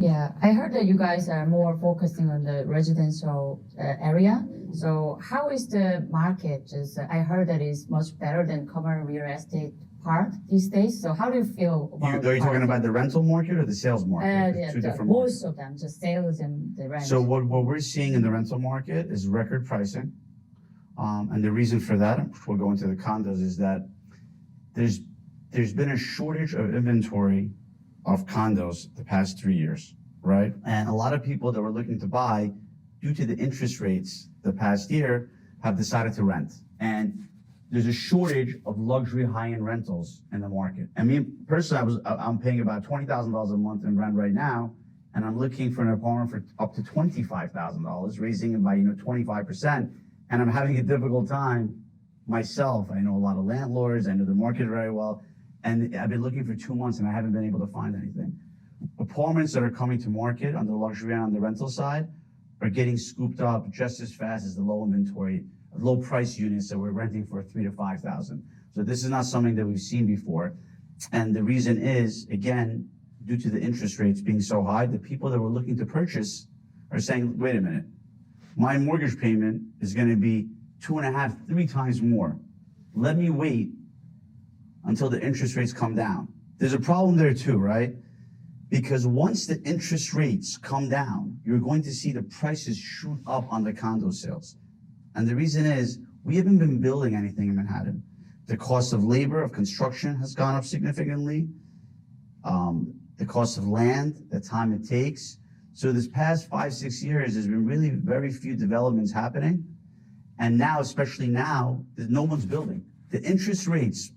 Yeah, I heard that you guys are more focusing on the residential area. So how is the market? Just I heard that it's much better than commercial real estate part these days. So how do you feel about? Are you talking about the rental market or the sales market? Yeah, Two different most markets. of them, just sales and the rent. So what we're seeing in the rental market is record pricing. And the reason for that, which we'll go into the condos, is that there's been a shortage of inventory of condos the past 3 years, right? And a lot of people that were looking to buy, due to the interest rates the past year, have decided to rent. And there's a shortage of luxury high-end rentals in the market. I mean, personally, I'm paying about $20,000 a month in rent right now, and I'm looking for an apartment for up to $25,000, raising it by 25%. And I'm having a difficult time myself. I know a lot of landlords. I know the market very well. And I've been looking for 2 months and I haven't been able to find anything. Apartments that are coming to market on the luxury and on the rental side are getting scooped up just as fast as the low inventory, low price units that we're renting for $3,000 to $5,000. So this is not something that we've seen before. And the reason is, again, due to the interest rates being so high, the people that were looking to purchase are saying, wait a minute, my mortgage payment is going to be 2.5, 3 times more. Let me wait until the interest rates come down. There's a problem there too, right? Because once the interest rates come down, you're going to see the prices shoot up on the condo sales. And the reason is, we haven't been building anything in Manhattan. The cost of labor, of construction has gone up significantly. The cost of land, the time it takes. So this past 5, 6 years, there's been really very few developments happening. And now, especially now, no one's building. The interest rates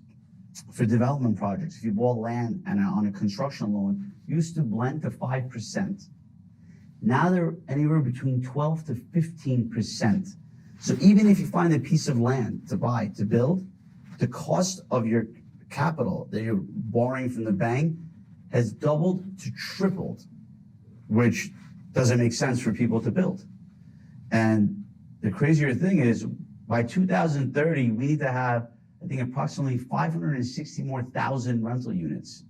for development projects, if you bought land and on a construction loan, used to blend to 5%. Now they're anywhere between 12 to 15%. So even if you find a piece of land to buy, to build, the cost of your capital that you're borrowing from the bank has doubled to tripled, which doesn't make sense for people to build. And the crazier thing is, by 2030, we need to have, I think, approximately 560 more thousand rental units.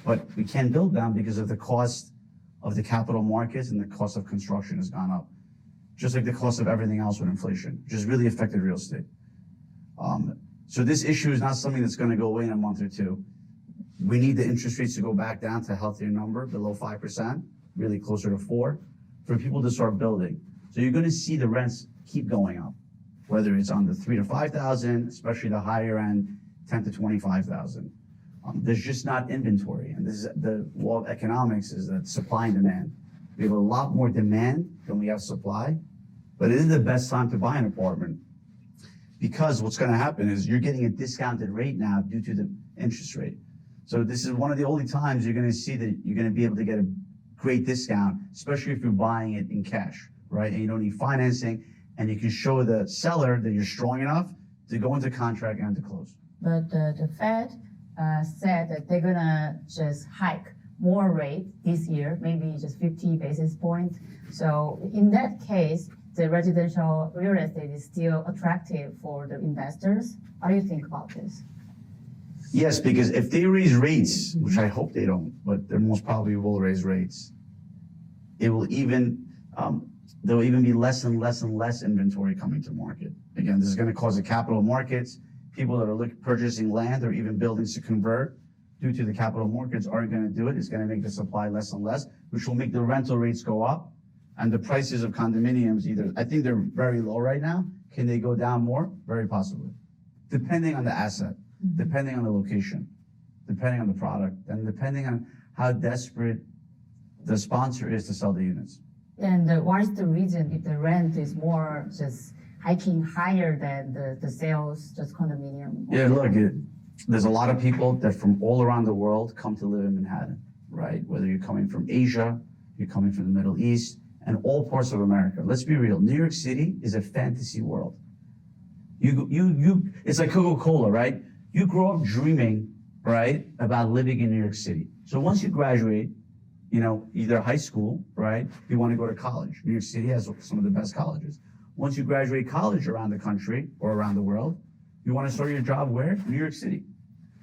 But we can't build them because of the cost of the capital markets, and the cost of construction has gone up. Just like the cost of everything else with inflation, which has really affected real estate. So this issue is not something that's going to go away in a month or two. We need the interest rates to go back down to a healthier number, below 5%, really closer to 4%, for people to start building. So you're going to see the rents keep going up, whether it's on the $3,000 to $5,000, especially the higher end, $10,000 to $25,000. There's just not inventory, and this is the law of economics, is that supply and demand. We have a lot more demand than we have supply, but it is the best time to buy an apartment, because what's going to happen is you're getting a discounted rate now due to the interest rate. So this is one of the only times you're going to see that you're going to be able to get a great discount, especially if you're buying it in cash, right? And you don't need financing, and you can show the seller that you're strong enough to go into contract and to close. But the Fed said that they're gonna just hike more rate this year, maybe just 50 basis points. So in that case, the residential real estate is still attractive for the investors. How do you think about this? Yes, because if they raise rates, which I hope they don't, but they most probably will raise rates, it will even, there will even be less and less and less inventory coming to market. Again, this is going to cause the capital markets, people that are purchasing land or even buildings to convert due to the capital markets aren't going to do it. It's going to make the supply less and less, which will make the rental rates go up. And the prices of condominiums, I think they're very low right now. Can they go down more? Very possibly. Depending on the asset, depending on the location, depending on the product, and depending on how desperate the sponsor is to sell the units. And what is the reason if the rent is more just hiking higher than the sales, just condominium? Yeah, look, there's a lot of people that from all around the world come to live in Manhattan, right? Whether you're coming from Asia, you're coming from the Middle East, and all parts of America. Let's be real. New York City is a fantasy world. It's like Coca-Cola, right? You grow up dreaming, right, about living in New York City. So once you graduate, either high school, right, you want to go to college. New York City has some of the best colleges. Once you graduate college around the country or around the world, you want to start your job where? New York City.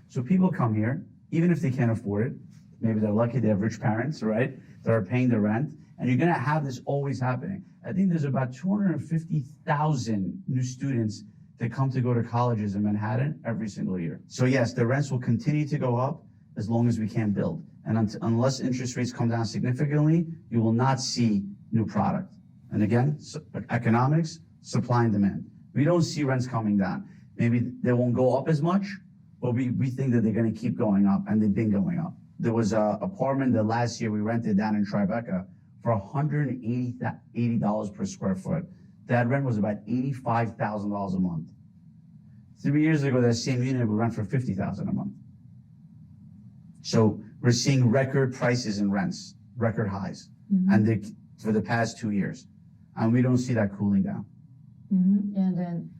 So people come here, even if they can't afford it, Maybe they're lucky they have rich parents, right? That are paying the rent. And you're going to have this always happening. I think there's about 250,000 new students that come to go to colleges in Manhattan every single year. So yes, the rents will continue to go up as long as we can't build. And unless interest rates come down significantly, you will not see new product. And again, economics, supply and demand. We don't see rents coming down. Maybe they won't go up as much, but we think that they're going to keep going up, and they've been going up. There was an apartment that last year we rented down in Tribeca for $180 per square foot. That rent was about $85,000 a month. 3 years ago, that same unit would rent for $50,000 a month. So we're seeing record prices in rents, record highs, and for the past 2 years, and we don't see that cooling down. And then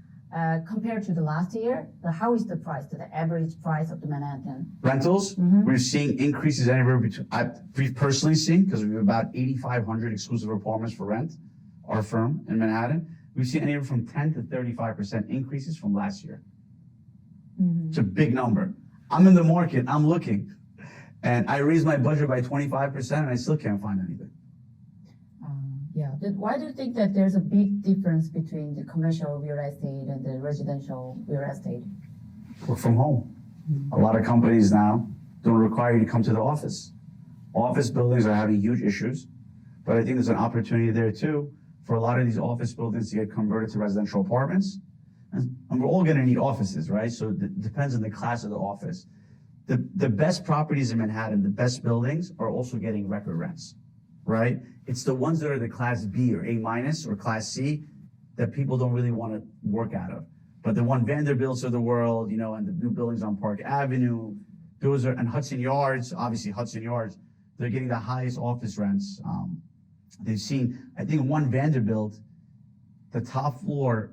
compared to the last year, how is the price, the average price of the Manhattan? Rentals, we're seeing increases anywhere between, we've personally seen, because we have about 8,500 exclusive apartments for rent, our firm in Manhattan, we've seen anywhere from 10 to 35% increases from last year. It's a big number. I'm in the market, I'm looking, and I raised my budget by 25% and I still can't find anything. Yeah. Why do you think that there's a big difference between the commercial real estate and the residential real estate? Work from home. A lot of companies now don't require you to come to the office. Office buildings are having huge issues, but I think there's an opportunity there too for a lot of these office buildings to get converted to residential apartments. And we're all going to need offices, right? So it depends on the class of the office. The best properties in Manhattan, the best buildings are also getting record rents, right? It's the ones that are the class B or A minus or class C that people don't really want to work out of. But the one Vanderbilts of the world, and the new buildings on Park Avenue, those are, and Hudson Yards, obviously Hudson Yards, they're getting the highest office rents. They've seen, I think one Vanderbilt, the top floor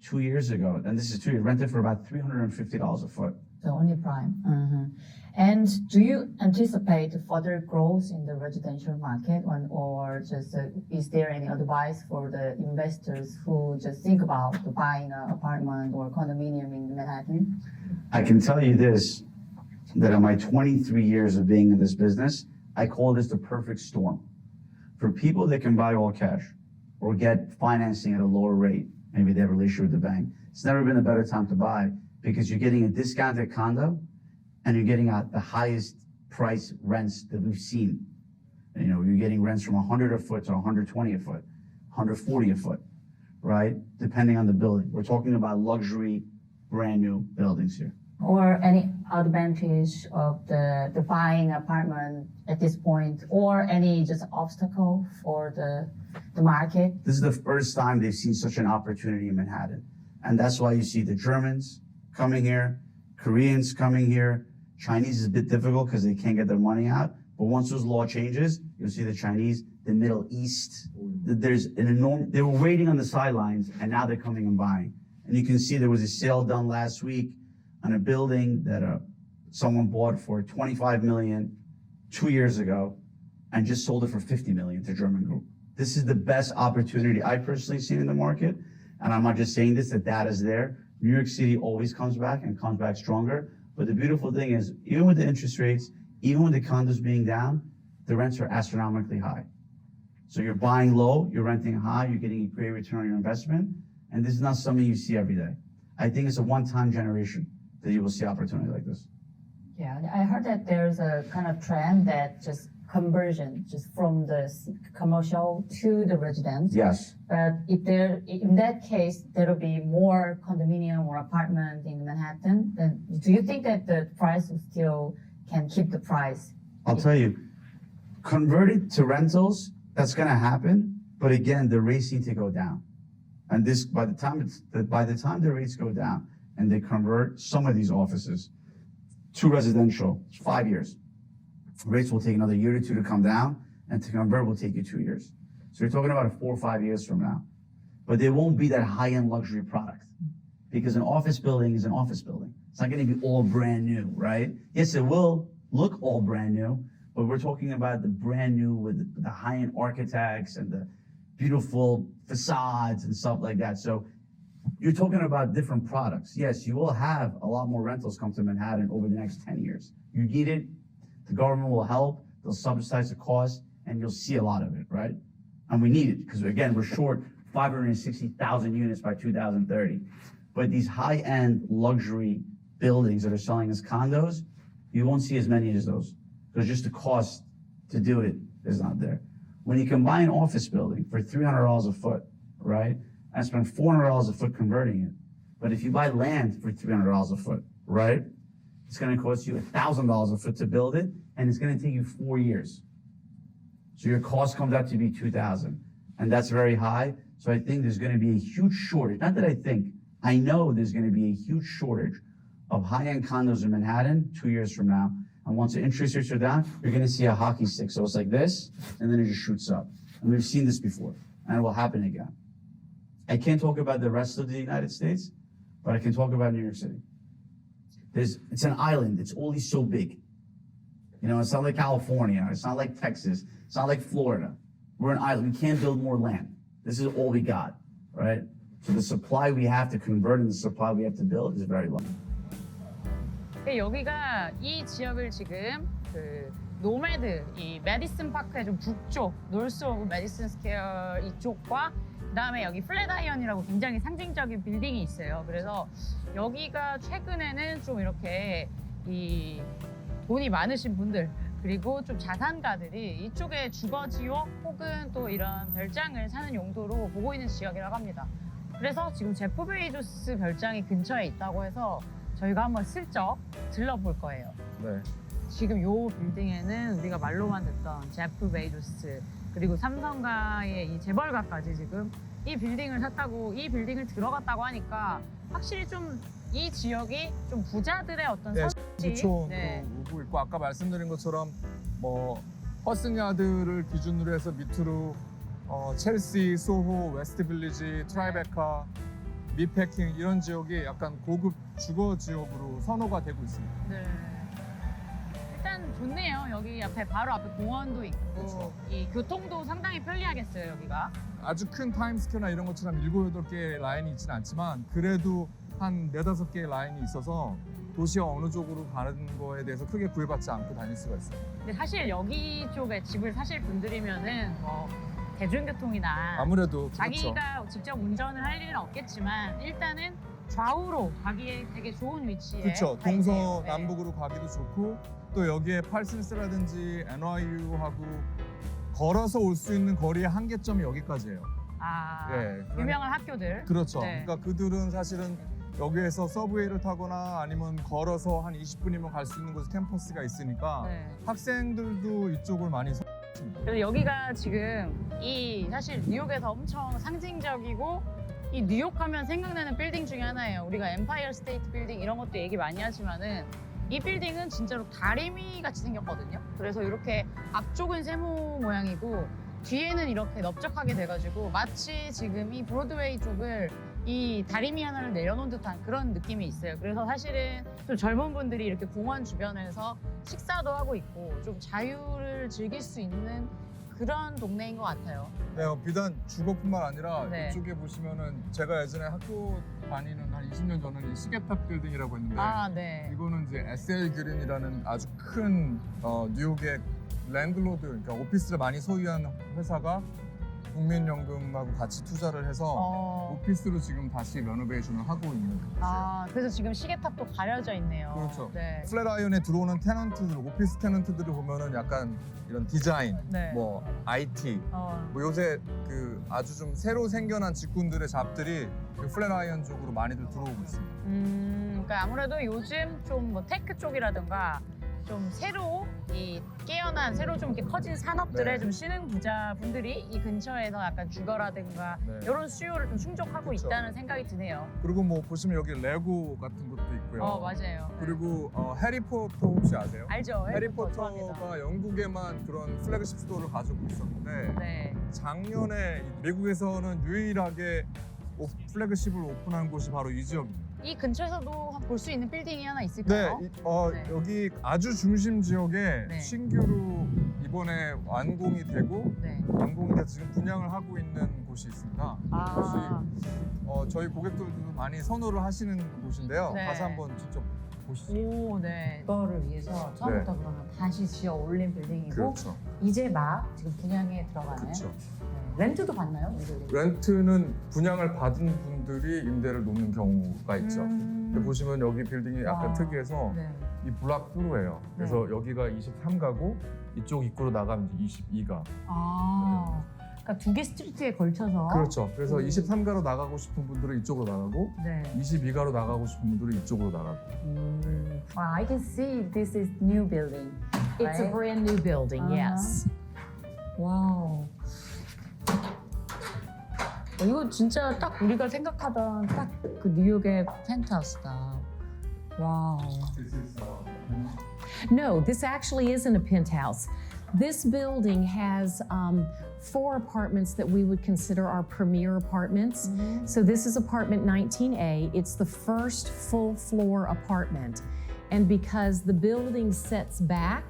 2 years ago, and this is 2 years, rented for about $350 a foot. So only prime. And do you anticipate further growth in the residential market, or just is there any advice for the investors who just think about buying an apartment or condominium in Manhattan? I can tell you this, that in my 23 years of being in this business, I call this the perfect storm. For people that can buy all cash or get financing at a lower rate, maybe they have a relationship with the bank, it's never been a better time to buy, because you're getting a discounted condo and you're getting the highest price rents that we've seen. You're getting rents from 100 a foot to 120 a foot, 140 a foot, right? Depending on the building. We're talking about luxury, brand new buildings here. Or any advantage of the buying apartment at this point, or any just obstacle for the market? This is the first time they've seen such an opportunity in Manhattan. And that's why you see the Germans coming here, Koreans coming here. Chinese is a bit difficult because they can't get their money out. But once those law changes, you'll see the Chinese, the Middle East. There's an enormous, they were waiting on the sidelines and now they're coming and buying. And you can see there was a sale done last week on a building that someone bought for $25 million 2 years ago and just sold it for $50 million to German group. This is the best opportunity I personally seen in the market. And I'm not just saying this, the data's there. New York City always comes back and comes back stronger. But the beautiful thing is, even with the interest rates, even with the condos being down, the rents are astronomically high. So you're buying low, you're renting high, you're getting a great return on your investment. And this is not something you see every day. I think it's a one-time generation that you will see opportunity like this. Yeah, I heard that there's a kind of trend that just conversion just from the commercial to the residence. Yes. But in that case, there will be more condominium or apartment in Manhattan. Then do you think that the price will still can keep the price? I'll tell you, converted to rentals, that's going to happen. But again, the rates need to go down. And this, by the time the rates go down and they convert some of these offices to residential, it's 5 years. Rates will take another year or two to come down, and to convert will take you 2 years. So you're talking about 4 or 5 years from now. But there won't be that high-end luxury product, because an office building is an office building. It's not going to be all brand new, right? Yes, it will look all brand new, but we're talking about the brand new with the high-end architects and the beautiful facades and stuff like that. So you're talking about different products. Yes, you will have a lot more rentals come to Manhattan over the next 10 years. You need it. The government will help, they'll subsidize the cost, and you'll see a lot of it, right? And we need it, because again, we're short 560,000 units by 2030. But these high-end luxury buildings that are selling as condos, you won't see as many as those, because just the cost to do it is not there. When you can buy an office building for $300 a foot, right, and spend $400 a foot converting it, but if you buy land for $300 a foot, right, it's going to cost you $1,000 a foot to build it, and it's going to take you 4 years. So your cost comes out to be $2,000, and that's very high. So I think there's going to be a huge shortage. Not that I think, I know there's going to be a huge shortage of high-end condos in Manhattan 2 years from now. And once the interest rates are down, you're going to see a hockey stick. So it's like this, and then it just shoots up. And we've seen this before, and it will happen again. I can't talk about the rest of the United States, but I can talk about New York City. It's an island. It's only so big. You know, it's not like California. It's not like Texas. It's not like Florida. We're an island. We can't build more land. This is all we got, right? So the supply we have to convert and the supply we have to build is very low. 여기가 이 지역을 지금 그 노매드, 이 메디슨 파크의 좀 북쪽, 노스 오브 메디슨 스퀘어 이쪽과 그다음에 여기 플랫아이언이라고 굉장히 상징적인 빌딩이 있어요. 그래서 여기가 최근에는 좀 이렇게 이 돈이 많으신 분들 그리고 좀 자산가들이 이쪽에 주거 지역 혹은 또 이런 별장을 사는 용도로 보고 있는 지역이라고 합니다. 그래서 지금 제프 베이조스 별장이 근처에 있다고 해서 저희가 한번 슬쩍 들러볼 거예요. 네. 지금 요 빌딩에는 우리가 말로만 듣던 제프 베이조스 그리고 삼성가의 이 재벌가까지 지금 이 빌딩을 샀다고 이 빌딩을 들어갔다고 하니까 확실히 좀 이 지역이 좀 부자들의 어떤 네, 선지 부촌도 네. 오고 있고 아까 말씀드린 것처럼 뭐 허슨야드를 기준으로 해서 밑으로 첼시, 소호, 웨스트빌리지, 트라이베카, 미패킹 이런 지역이 약간 고급 주거 지역으로 선호가 되고 있습니다. 네. 일단 좋네요. 여기 앞에 바로 앞에 공원도 있고 그렇죠. 이 교통도 상당히 편리하겠어요. 여기가. 아주 큰 타임스퀘어나 이런 것처럼 7, 8개의 라인이 있지는 않지만 그래도 한 4, 5개의 라인이 있어서 도시가 어느 쪽으로 가는 거에 대해서 크게 구애받지 않고 다닐 수가 있어요. 근데 사실 여기 쪽에 집을 사실 분들이면은 뭐 대중교통이나 아무래도 그렇죠. 자기가 직접 운전을 할 일은 없겠지만 일단은 좌우로 가기에 되게 좋은 위치에 그렇죠. 가 있네요. 네. 동서남북으로 가기도 좋고 또 여기에 팔슨스라든지 NYU하고 걸어서 올 수 있는 거리의 한계점이 여기까지예요. 아, 예, 유명한 학교들. 그렇죠. 네. 그러니까 그들은 사실은 여기에서 서브웨이를 타거나 아니면 걸어서 한 20분이면 갈 수 있는 곳에 캠퍼스가 있으니까 네. 학생들도 이쪽을 많이 선호합니다. 그래서 여기가 지금 이 사실 뉴욕에서 엄청 상징적이고 이 뉴욕 하면 생각나는 빌딩 중에 하나예요. 우리가 엠파이어 스테이트 빌딩 이런 것도 얘기 많이 하지만은 이 빌딩은 진짜로 다리미 같이 생겼거든요. 그래서 이렇게 앞쪽은 세모 모양이고 뒤에는 이렇게 넓적하게 돼가지고 마치 지금 이 브로드웨이 쪽을 이 다리미 하나를 내려놓은 듯한 그런 느낌이 있어요. 그래서 사실은 좀 젊은 분들이 이렇게 공원 주변에서 식사도 하고 있고 좀 자유를 즐길 수 있는 그런 동네인 것 같아요. 네, 비단 주거뿐만 아니라 네. 이쪽에 보시면은 제가 예전에 학교 다니는 한 20년 전에는 시계탑 빌딩이라고 했는데 아, 네. 이거는 이제 SL 그린이라는 아주 큰 뉴욕의 랜드로드, 그러니까 오피스를 많이 소유한 회사가 국민연금하고 같이 투자를 해서 오피스로 지금 다시 레노베이션을 하고 있는 곳이에요. 아, 그래서 지금 시계탑도 가려져 있네요. 그렇죠. 네. 플랫아이언에 들어오는 테넌트들, 오피스 테넌트들을 보면은 약간 이런 디자인, 네. 뭐 IT, 뭐 요새 그 아주 좀 새로 생겨난 직군들의 잡들이 그 플랫아이언 쪽으로 많이들 들어오고 있습니다. 그러니까 아무래도 요즘 좀 뭐 테크 쪽이라든가 좀 새로 이 깨어난 새로 좀 이렇게 커진 산업들의 네. 좀 신흥 부자분들이 이 근처에서 약간 주거라든가 네. 이런 수요를 좀 충족하고 그렇죠. 있다는 생각이 드네요. 그리고 뭐 보시면 여기 레고 같은 것도 있고요. 맞아요. 그리고 해리포터 혹시 아세요? 알죠. 해리포터가 좋아합니다. 영국에만 그런 플래그십 스토어를 가지고 있었는데 네. 작년에 미국에서는 유일하게 플래그십을 오픈한 곳이 바로 이 지역입니다. 이 근처에서도 볼 수 있는 빌딩이 하나 네, 있을까요? 네. 여기 아주 중심 지역에 네. 신규로 이번에 완공이 되고 네. 완공이 돼서 지금 분양을 하고 있는 곳이 있습니다. 아, 저희 고객들도 많이 선호를 하시는 곳인데요. 네. 가서 한번 직접 보시죠. 오, 네. 이거를 위해서 처음부터 그러면 다시 지어 올린 빌딩이고 그렇죠. 이제 막 지금 분양에 들어가는. 그렇죠. 네. 렌트도 받나요? 이 빌딩? 렌트는 분양을 받은 분들이 임대를 놓는 경우가 있죠. 근데 보시면 여기 빌딩이 약간 와. 특이해서 네. 이 블락 프로예요. 그래서 여기가 23가구, 이쪽 입구로 나가면 이제 22가. 아, 그러니까 두 개 스트리트에 걸쳐서. 그렇죠. 그래서 23가로 나가고 싶은 분들은 이쪽으로 나가고 네. 22가로 나가고 싶은 분들은 이쪽으로 나가고. Wow, I can see this is new building. It's a right? brand new building, yes. 와우. 이거 진짜 딱 우리가 생각하던 딱 그 뉴욕의 펜트하우스다. 와우. No, this actually isn't a penthouse. This building has 4 apartments that we would consider our premier apartments. So this is apartment 19A. It's the first full floor apartment. And because the building sets back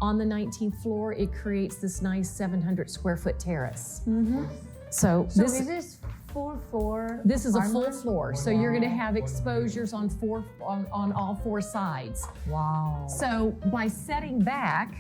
on the 19th floor, it creates this nice 700 square foot terrace. So So this is this full floor? This is a full apartment? floor, so you're going to have exposures on all 4 sides. Wow. So by setting back,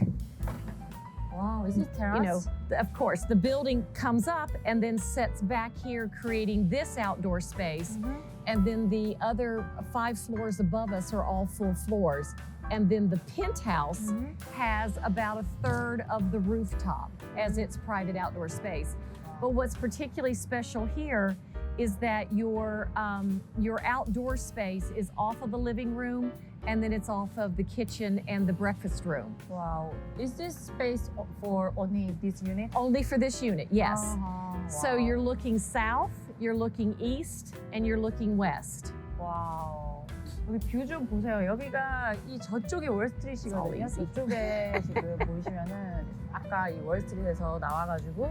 Wow, is it terrace? you know, of course, the building comes up and then sets back here, creating this outdoor space. And then the other 5 floors above us are all full floors. And then the penthouse has about a third of the rooftop as its private outdoor space. But what's particularly special here is that your outdoor space is off of the living room, and then it's off of the kitchen and the breakfast room. Wow. Is this space for only this unit? Only for this unit, yes. 아하, So 와우. you're looking south, you're looking east, and you're looking west. 와우. 여기 뷰 좀 보세요. 여기가 이 저쪽이 월스트리트거든요. It's all easy. 이쪽에 지금 보시면은 아까 이 월스트리트에서 나와가지고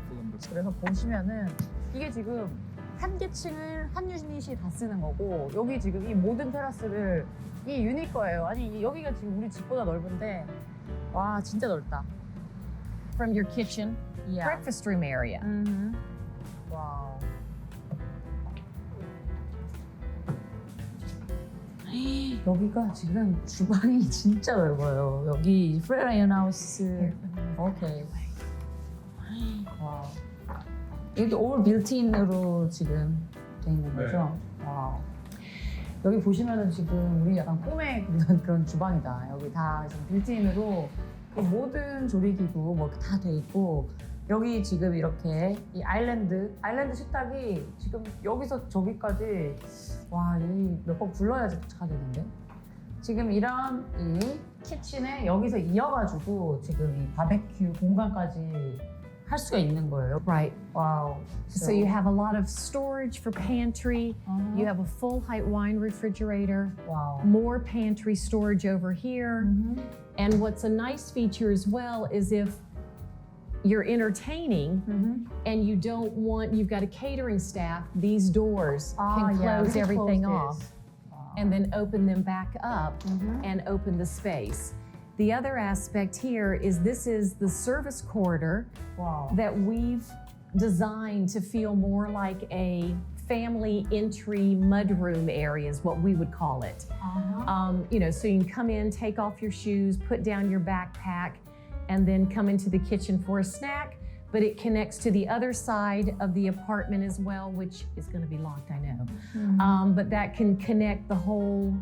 그래서 보시면은 이게 지금 한 개층을 한 유닛이 다 쓰는 거고 여기 지금 이 모든 테라스를 이 유닛 거예요. 아니 여기가 지금 우리 집보다 넓은데 와 진짜 넓다. From your kitchen, Yeah. breakfast room area. 와우. 여기가 지금 주방이 진짜 넓어요. 여기 플래라이언 하우스. 오케이. 와우. 여기 올 빌트인으로 지금 돼 있는 거죠? 와우. 여기 보시면은 지금 우리 약간 꿈에 그런 주방이다. 여기 다 지금 빌트인으로 그 모든 조리기구 뭐 다 돼 있고 여기 지금 이렇게 이 아일랜드 식탁이 지금 여기서 저기까지 와, 이 몇 번 굴러야지 도착하겠는데? 지금 이런 이 키친에 여기서 이어가지고 지금 이 바베큐 공간까지 할 수가 있는 거예요. Right. 와우. So you have a lot of storage for pantry. You have a full height wine refrigerator. 와우. More pantry storage over here. And what's a nice feature as well is if you're entertaining and you don't want, you've got a catering staff, these doors can close everything off and then open them back up and open the space. The other aspect here is this is the service corridor 와우. that we've designed to feel more like a family entry mudroom area is what we would call it. You know, so you can come in, take off your shoes, put down your backpack, and then come into the kitchen for a snack. But it connects to the other side of the apartment as well, which is going to be locked, I know. But that can connect the whole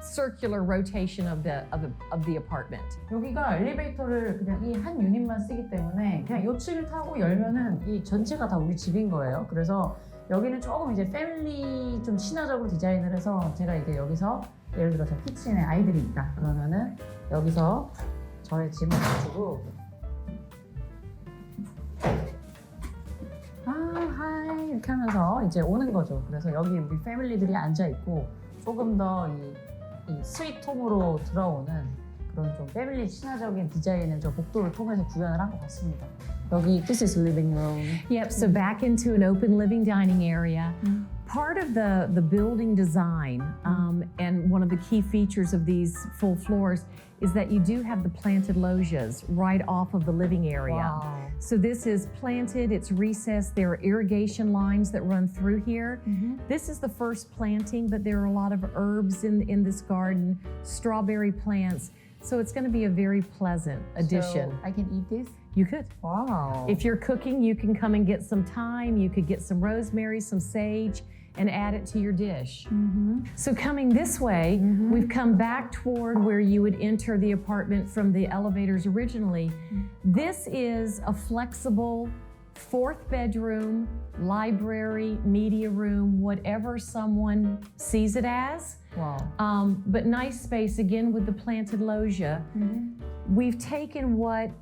circular rotation of the apartment. 여기가 엘리베이터를 그냥 이 한 유닛만 쓰기 때문에 그냥 요 층을 타고 열면은 이 전체가 다 우리 집인 거예요. 그래서 여기는 조금 이제 패밀리 좀 친화적으로 디자인을 해서 제가 이제 여기서 예를 들어서 키친에 아이들이 있다 그러면은 여기서 저의 짐을 가지고 하이 이렇게 하면서 이제 오는 거죠. 그래서 여기 우리 패밀리들이 앉아 있고 조금 더 이 스위트홈으로 들어오는 그런 좀 패밀리 친화적인 디자인을 저 복도를 통해서 구현을 한 것 같습니다. 여기 This is living room. Yep, so back into an open living dining area. part of the building design and one of the key features of these full floors is that you do have the planted loggias right off of the living area. Wow. So this is planted, it's recessed, there are irrigation lines that run through here. This is the first planting, but there are a lot of herbs in this garden, strawberry plants. So it's going to be a very pleasant addition. So I can eat this? You could. Wow. If you're cooking, you can come and get some thyme, you could get some rosemary, some sage, and add it to your dish. So coming this way, we've come back toward where you would enter the apartment from the elevators originally. This is a flexible 4th bedroom, library, media room, whatever someone sees it as. Wow. But nice space, again, with the planted loggia. We've taken what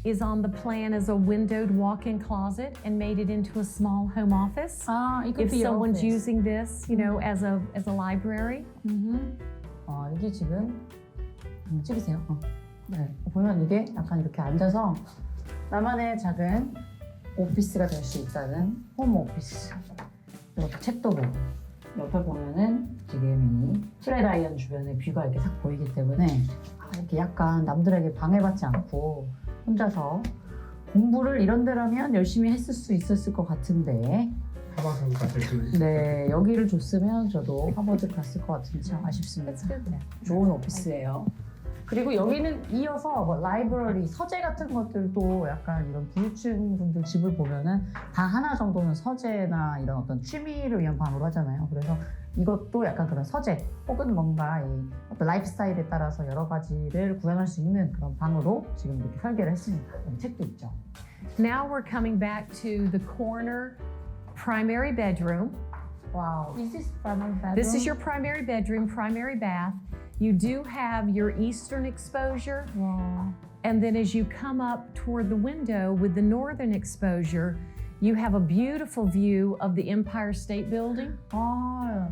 is on the plan as a windowed walk-in closet and made it into a small home office. It could If be your someone's office. using this, you know, as a library. 이게 지금 찍으세요. 네, 보면 이게 약간 이렇게 앉아서 나만의 작은 오피스가 될 수 있다는 홈 오피스. 이렇게 책도 보고 옆에 보면은 지금 이 플래라이언 주변의 뷰가 이렇게 싹 보이기 때문에 이렇게 약간 남들에게 방해받지 않고 혼자서 공부를 이런 데라면 열심히 했을 수 있었을 것 같은데 네, 여기를 줬으면 저도 하버드 갔을 것 같은데 참 아쉽습니다. 좋은 오피스예요. 그리고 여기는 이어서 뭐 라이브러리, 서재 같은 것들도 약간 이런 부유층 분들 집을 보면은 다 하나 정도는 서재나 이런 어떤 취미를 위한 방으로 하잖아요. 그래서 이것도 약간 그런 서재 혹은 뭔가 이 어떤 라이프 스타일에 따라서 여러 가지를 구현할 수 있는 그런 방으로 지금 이렇게 설계를 했습니다. 책도 있죠. Now we're coming back to the corner primary bedroom. Wow. Is this primary bedroom? This is your primary bedroom, primary bath. You do have your eastern exposure. Wow. And then as you come up toward the window with the northern exposure, you have a beautiful view of the Empire State Building. 아,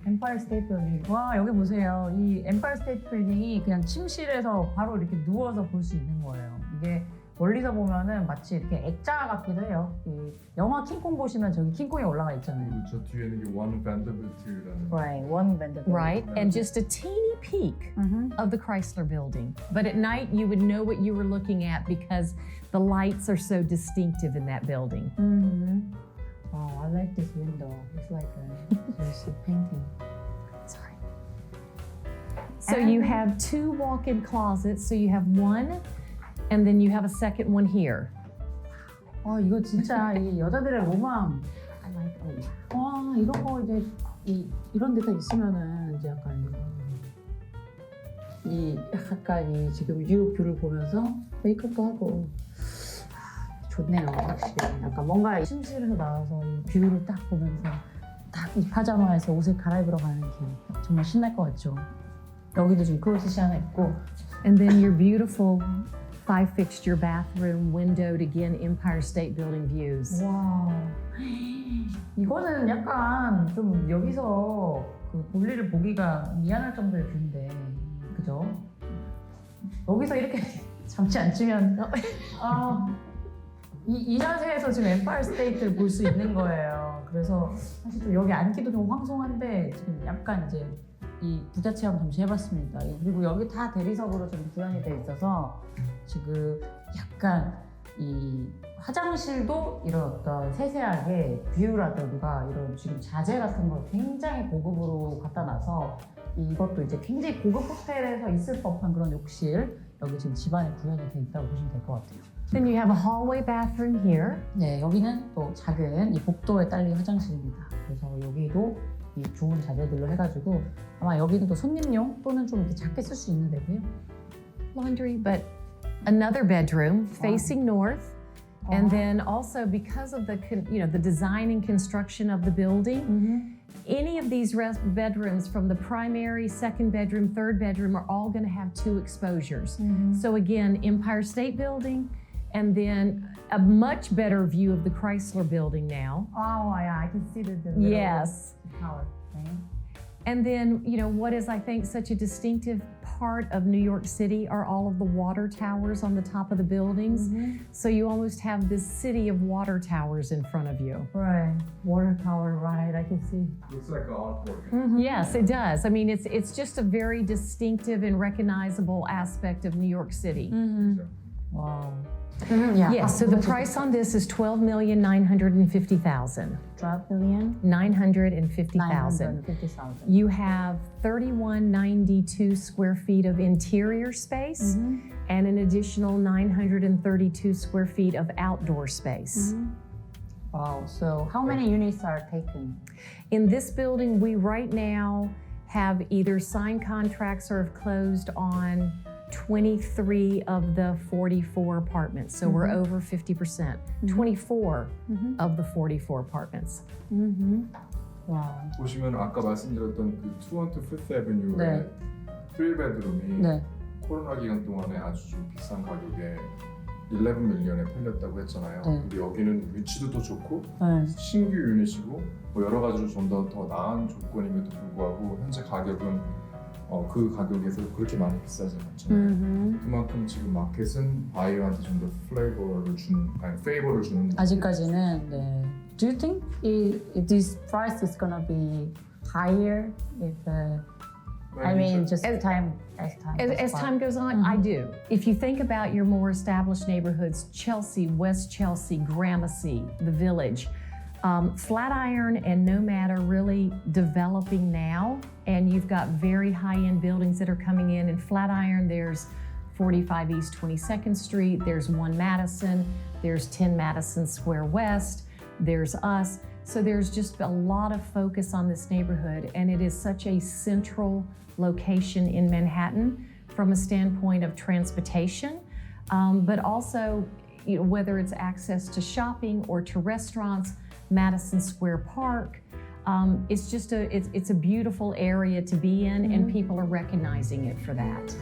엠파이어 스테이트 빌딩. 와, 여기 보세요. 이 엠파이어 스테이트 빌딩이 그냥 침실에서 바로 이렇게 누워서 볼 수 있는 거예요. 이게 멀리서 보면은 마치 이렇게 액자 같기도 해요. 이 영화 킹콩 보시면 저기 킹콩이 올라가 있잖아요. 저 뒤에는 이게 원 밴더빌트라는 Right, one vendor. Right, and just a teeny peek of the Chrysler Building. But at night, you would know what you were looking at because the lights are so distinctive in that building. Wow, I like this window. It's like a painting. Sorry. So you have 2 walk-in closets. So you have one, and then you have a second one here. 와, 이거 진짜 이 여자들의 로망. I like it. 와, 이런 거 이제 이런 데다 있으면은 이제 약간 이 지금 뉴욕 뷰를 보면서 메이크업도 하고 좋네요, 확실히. 약간 뭔가 침실에서 나와서 이 뷰를 딱 보면서 딱 이 파자마에서 옷을 갈아입으러 가는 길 정말 신날 것 같죠. 여기도 지금 클로젯이 하나 있고. And then your beautiful 5-fixture bathroom, windowed again, Empire State Building views. 와, 이거는 약간 좀 여기서 그 볼일을 보기가 미안할 정도의 뷰인데, 그죠? 여기서 이렇게 잠시 앉으면 이 자세에서 지금 엠파이어 스테이트를 볼 수 있는 거예요. 그래서 사실 좀 여기 앉기도 좀 황송한데 지금 약간 이제 이 부자 체험 잠시 해봤습니다. 그리고 여기 다 대리석으로 좀 구현이 돼 있어서 지금 약간 이 화장실도 이런 어떤 세세하게 뷰라든가 이런 지금 자재 같은 걸 굉장히 고급으로 갖다 놔서 이것도 이제 굉장히 고급 호텔에서 있을 법한 그런 욕실 여기 지금 집안에 구현이 돼 있다고 보시면 될 것 같아요. Then you have a hallway bathroom here. 네, 여기는 또 작은 이 복도에 딸린 화장실입니다. 그래서 여기도 이 좋은 자재들로 해가지고 아마 여기는 또 손님용 또는 좀 이렇게 작게 쓸 수 있는 데고요. Laundry, but another bedroom facing north. And then also because of the the design and construction of the building, any of these bedrooms from the primary, second bedroom, third bedroom are all going to have 2 exposures. So again, Empire State Building, and then a much better view of the Chrysler Building now. Oh, yeah, I can see the Yes. tower. Okay. And then, you know, what is, I think, such a distinctive part of New York City are all of the water towers on the top of the buildings. So you almost have this city of water towers in front of you. Right. Water tower, right, I can see. Looks like an artwork. Yes, it does. I mean, it's just a very distinctive and recognizable aspect of New York City. Wow. Yes, so the price on this is $12,950,000. 12 million? 950,000. 950,000. You have 3192 square feet of interior space and an additional 932 square feet of outdoor space. Wow, so how many units are taken? In this building, we right now have either signed contracts or have closed on 23 of the 44 apartments. So we're over 50%. 24 of the 44 apartments. Wow. 보시면 아까 말씀드렸던 그 212 피프스 애비뉴의 네. 3베드룸이 네. 코로나 기간 동안에 아주 좀 비싼 가격에 11 밀리언에 팔렸다고 했잖아요. 네. 근데 여기는 위치도 더 좋고 네. 신규 유닛이고 뭐 여러 가지로 좀 더 나은 조건임에도 불구하고 현재 가격은 그 가격에서 그렇게 많이 비싸지 않잖아요. 그만큼 지금 마켓은 바이어한테 좀 더 페이버를 주는 아직까지는 네. Do you think if this price is gonna be higher if I mean just As time As time goes on, I do. If you think about your more established neighborhoods, Chelsea, West Chelsea, Gramercy, the Village, Flatiron and Nomad are really developing now, and you've got very high-end buildings that are coming in. In Flatiron, there's 45 East 22nd Street, there's 1 Madison, there's 10 Madison Square West, there's us. So there's just a lot of focus on this neighborhood, and it is such a central location in Manhattan from a standpoint of transportation, but also, you know, whether it's access to shopping or to restaurants, Madison Square Park. It's just it's a beautiful area to be in, and people are recognizing it for that.